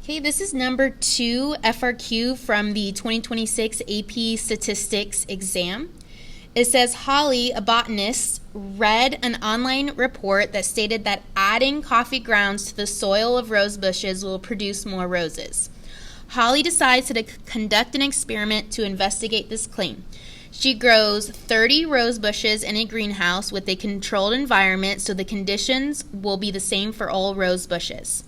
Okay, this is number 2 FRQ from the 2026 AP Statistics exam. It says Holly, a botanist, read an online report that stated that adding coffee grounds to the soil of rose bushes will produce more roses. Holly decides to conduct an experiment to investigate this claim. She grows 30 rose bushes in a greenhouse with a controlled environment so the conditions will be the same for all rose bushes.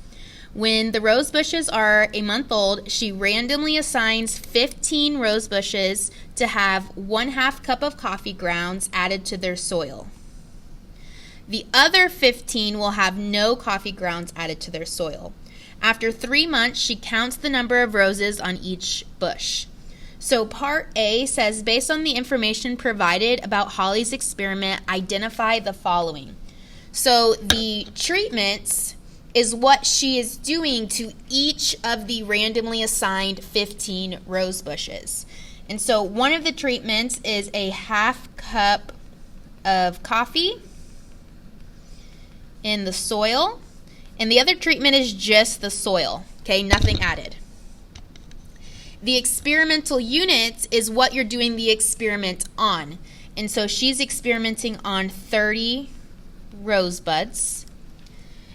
When the rose bushes are a month old, she randomly assigns 15 rose bushes to have 1/2 cup of coffee grounds added to their soil. The other 15 will have no coffee grounds added to their soil. After 3 months, she counts the number of roses on each bush. So part A says, based on the information provided about Holly's experiment, identify the following. So the treatments is what she is doing to each of the randomly assigned 15 rose bushes. And so one of the treatments is a 1/2 cup of coffee in the soil, and the other treatment is just the soil, okay, nothing added. The experimental units is what you're doing the experiment on. And so she's experimenting on 30 rosebuds.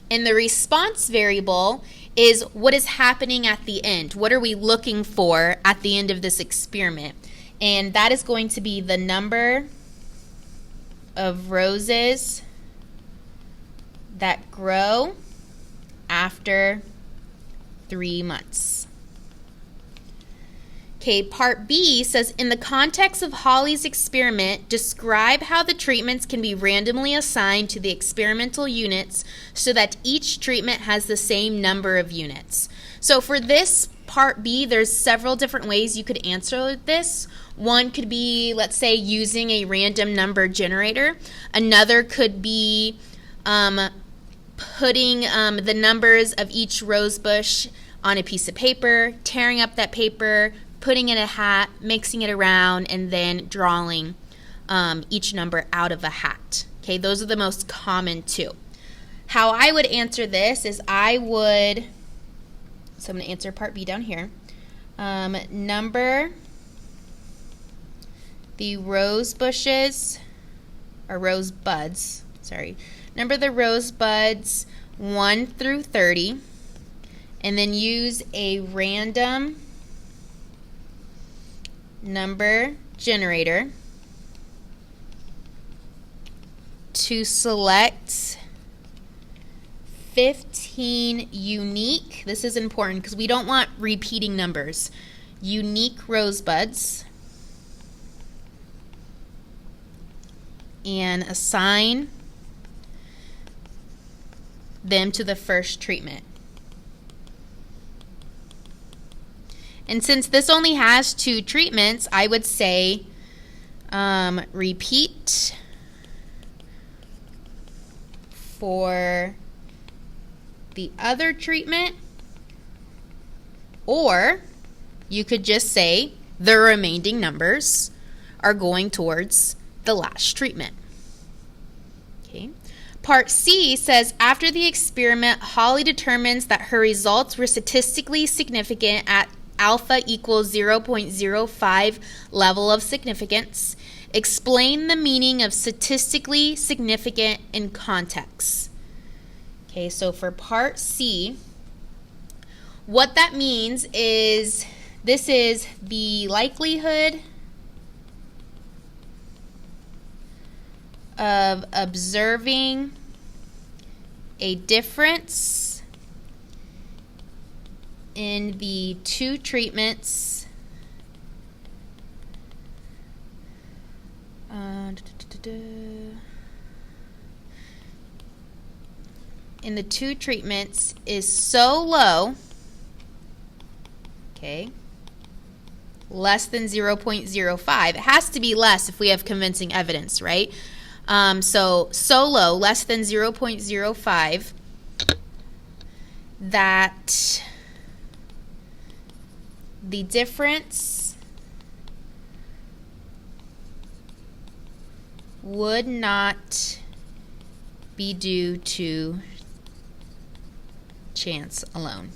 And the response variable is what is happening at the end. What are we looking for at the end of this experiment? And that is going to be the number of roses that grow after 3 months. Okay, part B says, in the context of Holly's experiment, describe how the treatments can be randomly assigned to the experimental units so that each treatment has the same number of units. So for this part B, there's several different ways you could answer this. One could be, let's say, using a random number generator. Another could be putting the numbers of each rose bush on a piece of paper, tearing up that paper, putting in a hat, mixing it around, and then drawing each number out of a hat. Okay, those are the most common two. How I would answer this is so I'm going to answer part B down here. Number the rose bushes, or rose buds, number the rose buds 1 through 30, and then use a random number generator to select 15 unique, this is important because we don't want repeating numbers, unique rosebuds, and assign them to the first treatment. And since this only has 2 treatments, I would say repeat for the other treatment, or you could just say the remaining numbers are going towards the last treatment. Okay. Part C says, after the experiment, Holly determines that her results were statistically significant at alpha equals 0.05 level of significance. Explain the meaning of statistically significant in context. Okay, so for part C, what that means is this is the likelihood of observing a difference in the 2 treatments is so low, okay, less than 0.05. It has to be less if we have convincing evidence, right? So low, less than 0.05, that the difference would not be due to chance alone.